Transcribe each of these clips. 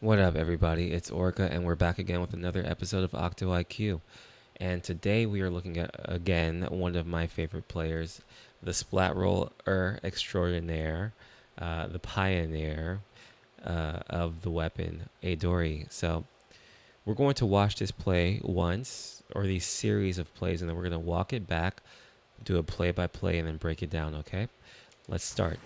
What up, everybody? It's Orka, and we're back again with another episode of Octo IQ. And today we are looking at, again, one of my favorite players, the Splat Roller Extraordinaire, the pioneer of the weapon, Eidori. So we're going to watch this play once, or these series of plays, and then we're going to walk it back, do a play-by-play, and then break it down, okay? Let's start.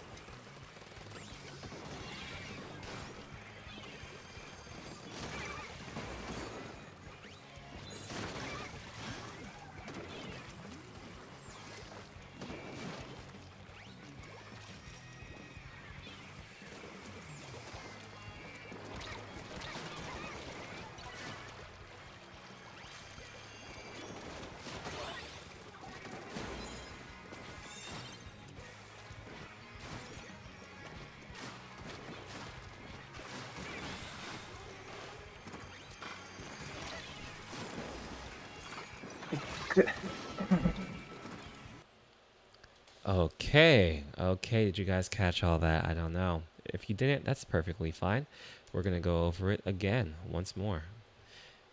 Okay. Did you guys catch all that? I don't know. If you didn't, that's perfectly fine. We're going to go over it again, once more.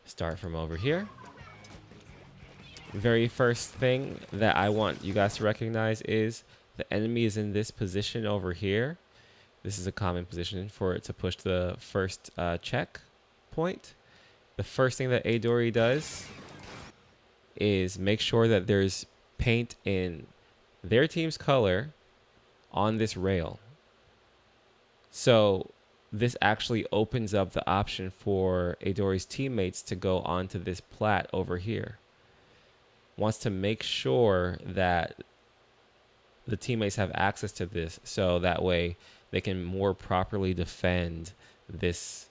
Start from over here. Very first thing that I want you guys to recognize is the enemy is in this position over here. This is a common position for it to push the first check point. The first thing that Eidori does is make sure that there's paint in their team's color on this rail. So this actually opens up the option for Eidori's teammates to go onto this plat over here. Wants to make sure that the teammates have access to this, so that way they can more properly defend this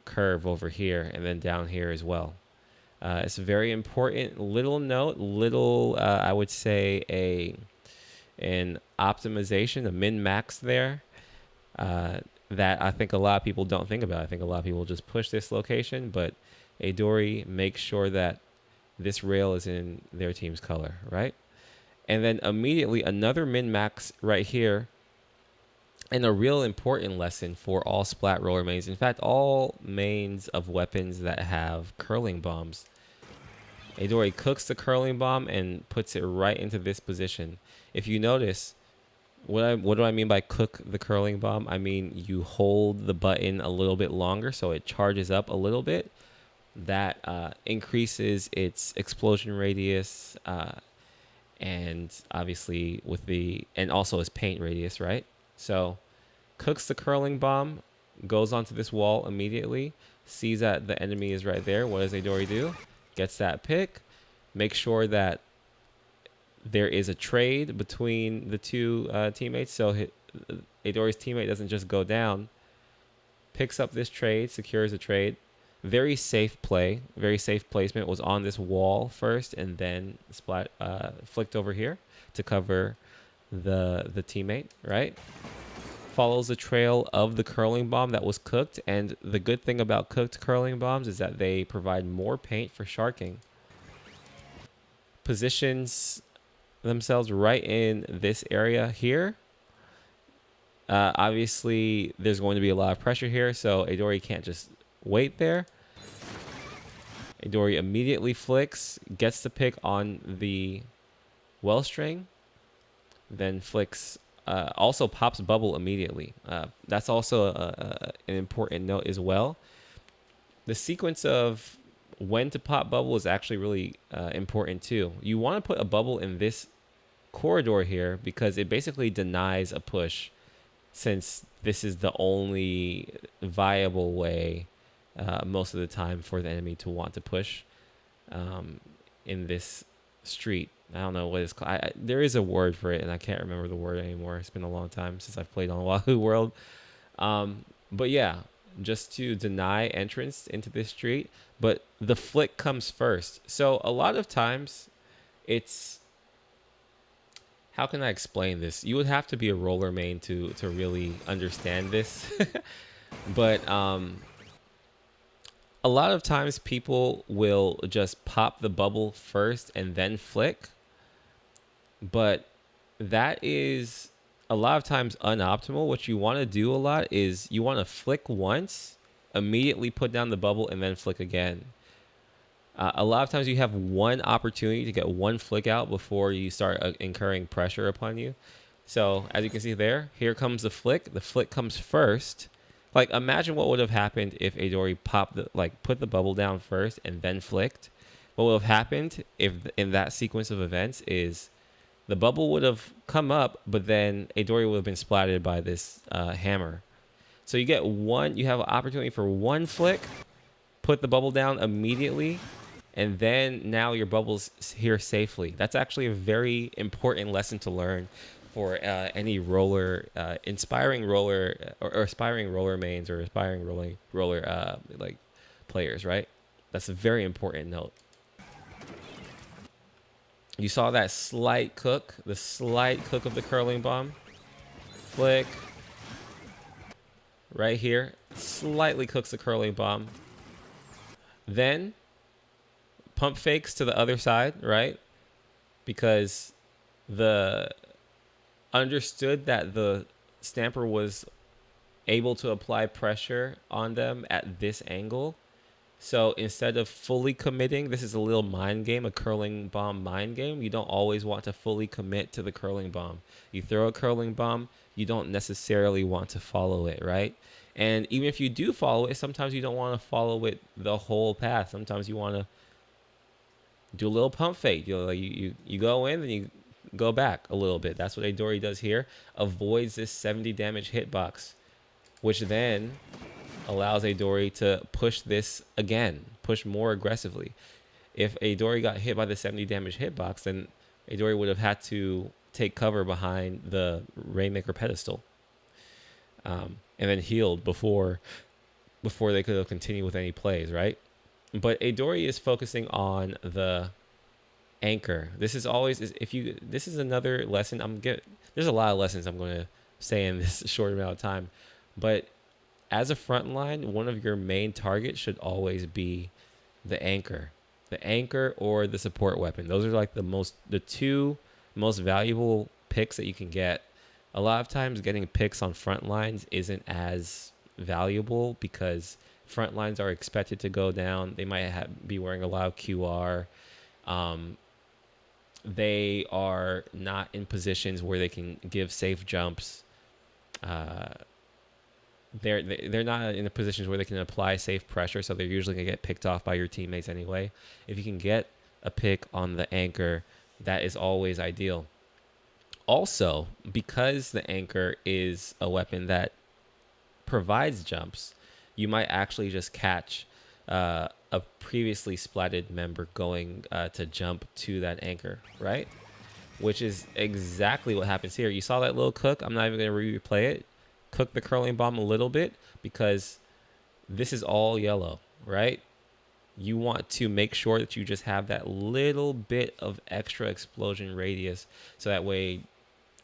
curve over here and then down here as well. It's a very important little note, I would say an optimization, a min-max there. That I think a lot of people don't think about. I think a lot of people just push this location, but Eidori makes sure that this rail is in their team's color, right? And then immediately another min-max right here, and a real important lesson for all Splat Roller mains. In fact, all mains of weapons that have curling bombs. Eidori cooks the curling bomb and puts it right into this position. If you notice, what do I mean by cook the curling bomb? I mean you hold the button a little bit longer so it charges up a little bit. That increases its explosion radius and obviously and also its paint radius, right? So cooks the curling bomb, goes onto this wall immediately, sees that the enemy is right there. What does Eidori do? Gets that pick, makes sure that there is a trade between the two teammates, so Eidori's teammate doesn't just go down. Picks up this trade, secures the trade. Very safe play, very safe placement. Was on this wall first, and then flicked over here to cover the teammate. Right, follows the trail of the curling bomb that was cooked, and the good thing about cooked curling bombs is that they provide more paint for sharking. Positions themselves right in this area here. Obviously, there's going to be a lot of pressure here, so Eidori can't just wait there. Eidori immediately flicks, gets the pick on the well string, then flicks, also pops bubble immediately. That's also an important note as well. The sequence of when to pop bubble is actually really important too. You want to put a bubble in this corridor here because it basically denies a push, since this is the only viable way most of the time for the enemy to want to push in this street. I don't know what it's called. There is a word for it, and I can't remember the word anymore. It's been a long time since I've played on Wahoo World. But yeah, just to deny entrance into this street. But the flick comes first. So a lot of times it's... How can I explain this? You would have to be a roller main to really understand this. But a lot of times people will just pop the bubble first and then flick. But that is a lot of times unoptimal. What you want to do a lot is you want to flick once immediately put down the bubble and then flick again. A lot of times you have one opportunity to get one flick out before you start incurring pressure upon you. So as you can see there, here comes the flick. The flick comes first. Like imagine what would have happened if Eidori put the bubble down first and then flicked. What would have happened if in that sequence of events is the bubble would have come up, but then Eidori would have been splatted by this hammer. So you have an opportunity for one flick, put the bubble down immediately, and then now your bubble's here safely. That's actually a very important lesson to learn for any inspiring roller or aspiring roller mains or aspiring roller like players, right? That's a very important note. You saw that the slight cook of the curling bomb. Flick. Right here. Slightly cooks the curling bomb. Then pump fakes to the other side, right? Because the understood that the stamper was able to apply pressure on them at this angle. So instead of fully committing, this is a little mind game, a curling bomb mind game. You don't always want to fully commit to the curling bomb. You throw a curling bomb, you don't necessarily want to follow it, right? And even if you do follow it, sometimes you don't want to follow it the whole path. Sometimes you want to do a little pump fake. You go in, then you go back a little bit. That's what Eidori does here. Avoids this 70 damage hitbox, which then allows Eidori to push this again, push more aggressively. If Eidori got hit by the 70 damage hitbox, then Eidori would have had to take cover behind the Rainmaker pedestal, and then healed before they could have continued with any plays, right? But Eidori is focusing on the anchor. This is another lesson. There's a lot of lessons I'm going to say in this short amount of time, but as a front line, one of your main targets should always be the anchor or the support weapon. Those are like the two most valuable picks that you can get. A lot of times getting picks on front lines isn't as valuable because front lines are expected to go down. They might be wearing a lot of QR. They are not in positions where they can give safe jumps. They're not in the positions where they can apply safe pressure, so they're usually going to get picked off by your teammates anyway. If you can get a pick on the anchor, that is always ideal. Also, because the anchor is a weapon that provides jumps, you might actually just catch a previously splatted member going to jump to that anchor, right? Which is exactly what happens here. You saw that little cook. I'm not even going to replay it. Cook the curling bomb a little bit because this is all yellow, right? You want to make sure that you just have that little bit of extra explosion radius so that way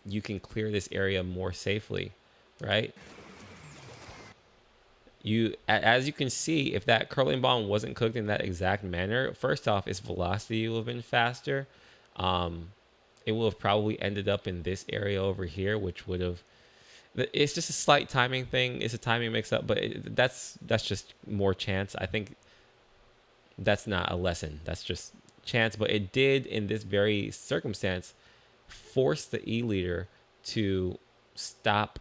you can clear this area more safely, right? As you can see, if that curling bomb wasn't cooked in that exact manner, first off, its velocity would have been faster. It will have probably ended up in this area over here, which would have... It's just a slight timing thing. It's a timing mix-up, but that's just more chance. I think that's not a lesson. That's just chance. But it did, in this very circumstance, force the E-leader to stop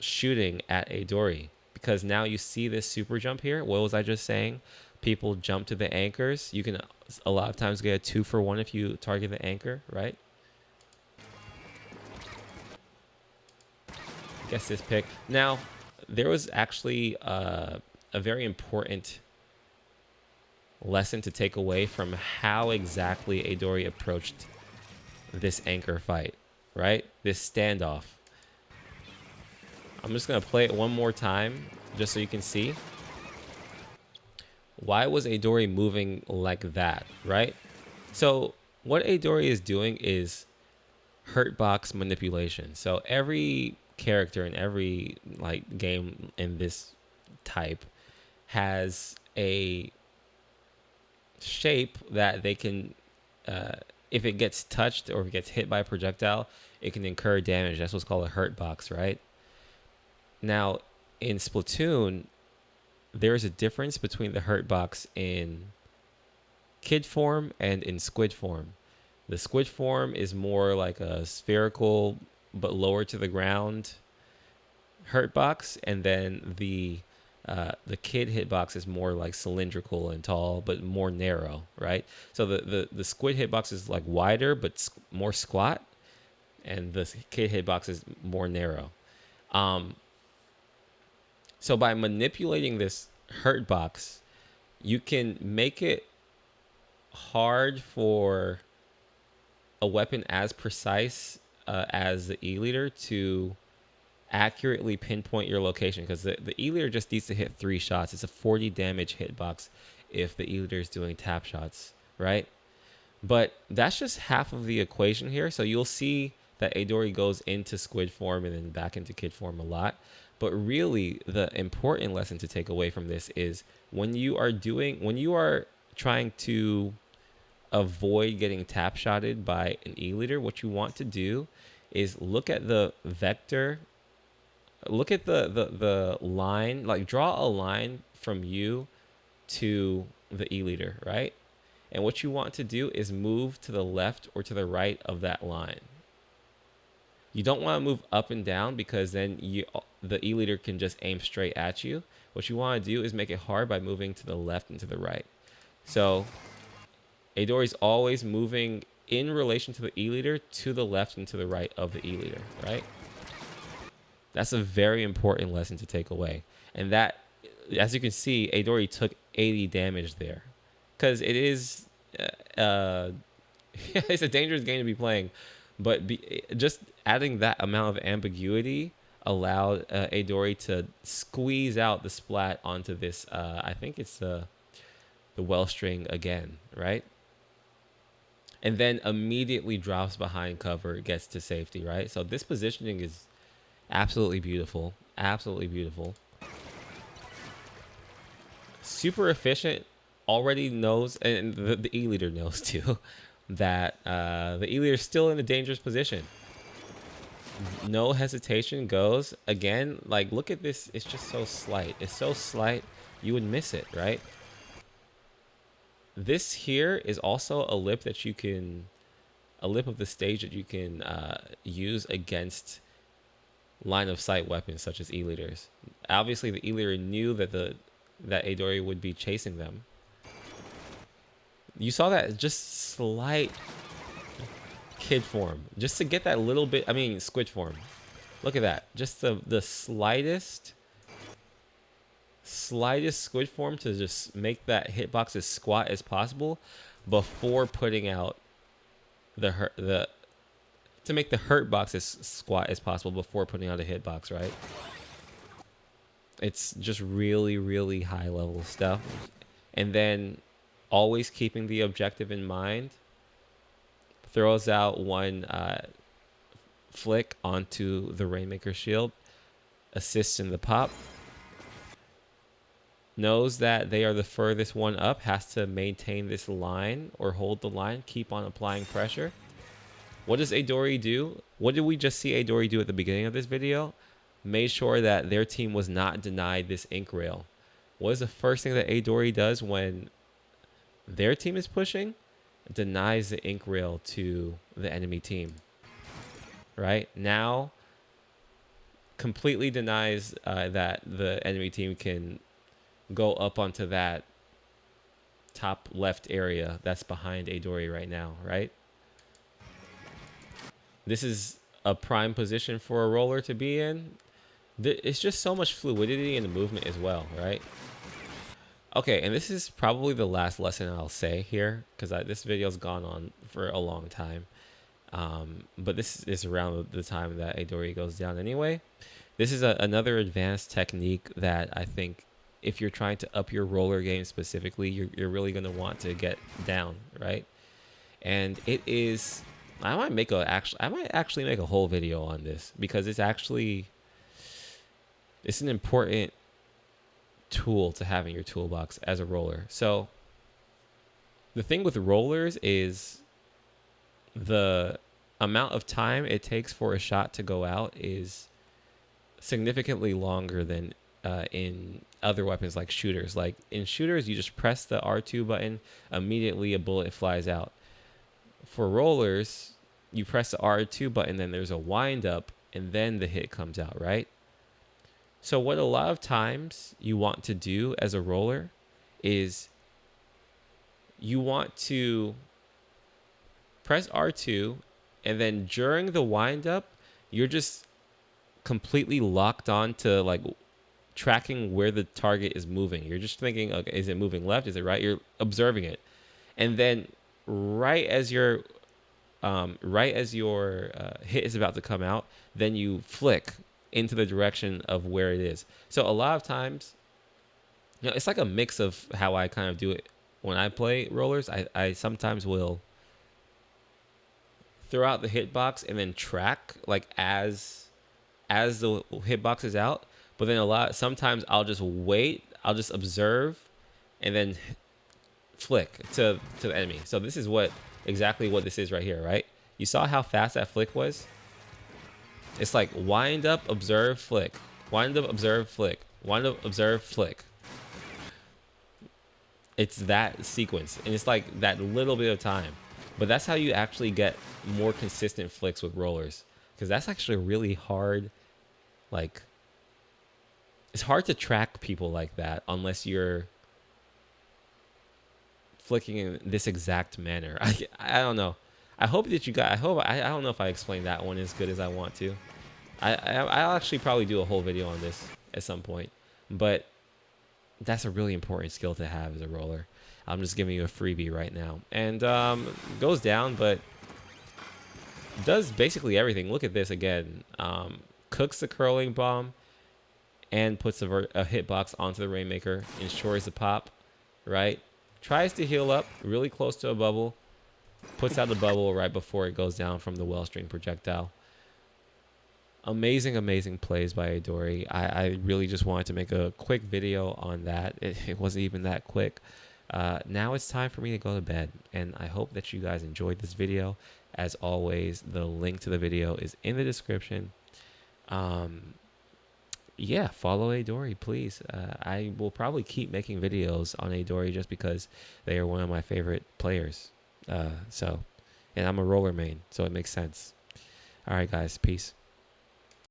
shooting at Eidori. Because now you see this super jump here. What was I just saying? People jump to the anchors. You can a lot of times get a 2-for-1 if you target the anchor, right? Guess this pick. Now, there was actually a very important lesson to take away from how exactly Eidori approached this anchor fight, right? This standoff. I'm just going to play it one more time just so you can see. Why was Eidori moving like that, right? So what Eidori is doing is hurt box manipulation. So every character in every like game in this type has a shape that they can if it gets touched or if it gets hit by a projectile, it can incur damage. That's what's called a hurt box, right? Now in Splatoon, there is a difference between the hurt box in kid form and in squid form. The squid form is more like a spherical but lower to the ground hurt box, and then the kid hitbox is more like cylindrical and tall but more narrow, right? So the squid hitbox is like wider but more squat, and the kid hitbox is more narrow. So by manipulating this hurt box, you can make it hard for a weapon as precise as the E-liter to accurately pinpoint your location, because the E-liter just needs to hit 3 shots. It's a 40 damage hitbox if the E-liter is doing tap shots, right? But that's just half of the equation here. So you'll see that Eidori goes into squid form and then back into kid form a lot. But really, the important lesson to take away from this is when you are trying to avoid getting tap shotted by an E-liter, what you want to do is look at the vector, look at the line, like draw a line from you to the E-liter, right? And what you want to do is move to the left or to the right of that line. You don't want to move up and down, because then the E-liter can just aim straight at you. What you want to do is make it hard by moving to the left and to the right. So Eidori's always moving in relation to the E-liter to the left and to the right of the E-liter, right? That's a very important lesson to take away. And that, as you can see, Eidori took 80 damage there. Because it is... it's a dangerous game to be playing. But just adding that amount of ambiguity allowed Eidori to squeeze out the splat onto this... I think it's the well string again, right? And then immediately drops behind cover, gets to safety, right? So this positioning is absolutely beautiful. Absolutely beautiful. Super efficient. Already knows, and the E-liter knows too, that the E-liter is still in a dangerous position. No hesitation, goes. Again, like, look at this. It's just so slight. It's so slight, you would miss it, right? This here is also a lip that you can... a lip of the stage that you can use against line of sight weapons such as E-liters. Obviously, the E-liter knew that that Eidori would be chasing them. You saw that just slight kid form, just to get that little bit. I mean, squid form. Look at that. Just the slightest squid form to just make that hitbox as squat as possible before putting out to make the hurt box as squat as possible before putting out a hitbox, right? It's just really, really high level stuff. And then always keeping the objective in mind. Throws out one flick onto the Rainmaker shield. Assists in the pop. Knows that they are the furthest one up. Has to maintain this line or hold the line. Keep on applying pressure. What does Eidori do? What did we just see Eidori do at the beginning of this video? Made sure that their team was not denied this ink rail. What is the first thing that Eidori does when their team is pushing? Denies the ink rail to the enemy team. Right? Now, completely denies that the enemy team can go up onto that top left area that's behind Eidori right now, right? This is a prime position for a roller to be in. It's just so much fluidity in the movement as well, right? Okay, and this is probably the last lesson I'll say here, because this video's gone on for a long time. But this is around the time that Eidori goes down anyway. This is another advanced technique that I think if you're trying to up your roller game specifically, you're really going to want to get down, right? And it is... I might actually make a whole video on this, because it's an important tool to have in your toolbox as a roller. So the thing with rollers is the amount of time it takes for a shot to go out is significantly longer than in other weapons like shooters. Like in shooters, you just press the R2 button, immediately a bullet flies out. For rollers, you press the R2 button, then there's a wind up, and then the hit comes out, right? So what a lot of times you want to do as a roller is you want to press R2, and then during the wind up, you're just completely locked on to like tracking where the target is moving. You're just thinking, okay, is it moving left? Is it right? You're observing it, and then right as your hit is about to come out, then you flick into the direction of where it is. So a lot of times, it's like a mix of how I kind of do it when I play rollers. I sometimes will throw out the hitbox and then track like as the hitbox is out. But then sometimes I'll just wait, I'll just observe, and then flick to the enemy. So this is exactly what this is right here, right? You saw how fast that flick was? It's like wind up, observe, flick. Wind up, observe, flick. Wind up, observe, flick. It's that sequence. And it's like that little bit of time. But that's how you actually get more consistent flicks with rollers. Because that's actually really hard. Like, it's hard to track people like that unless you're flicking in this exact manner. I don't know. I hope that you got. I don't know if I explained that one as good as I want to. I'll actually probably do a whole video on this at some point, but that's a really important skill to have as a roller. I'm just giving you a freebie right now, and goes down, but does basically everything. Look at this again. Cooks the curling bomb and puts a hitbox onto the Rainmaker, ensures the pop, right? Tries to heal up really close to a bubble, puts out the bubble right before it goes down from the Wellstring projectile. Amazing, amazing plays by Eidori. I really just wanted to make a quick video on that. It wasn't even that quick. Now it's time for me to go to bed, and I hope that you guys enjoyed this video. As always, the link to the video is in the description. Yeah, follow Eidori, please. I will probably keep making videos on Eidori just because they are one of my favorite players. And I'm a roller main, so it makes sense. All right, guys, peace.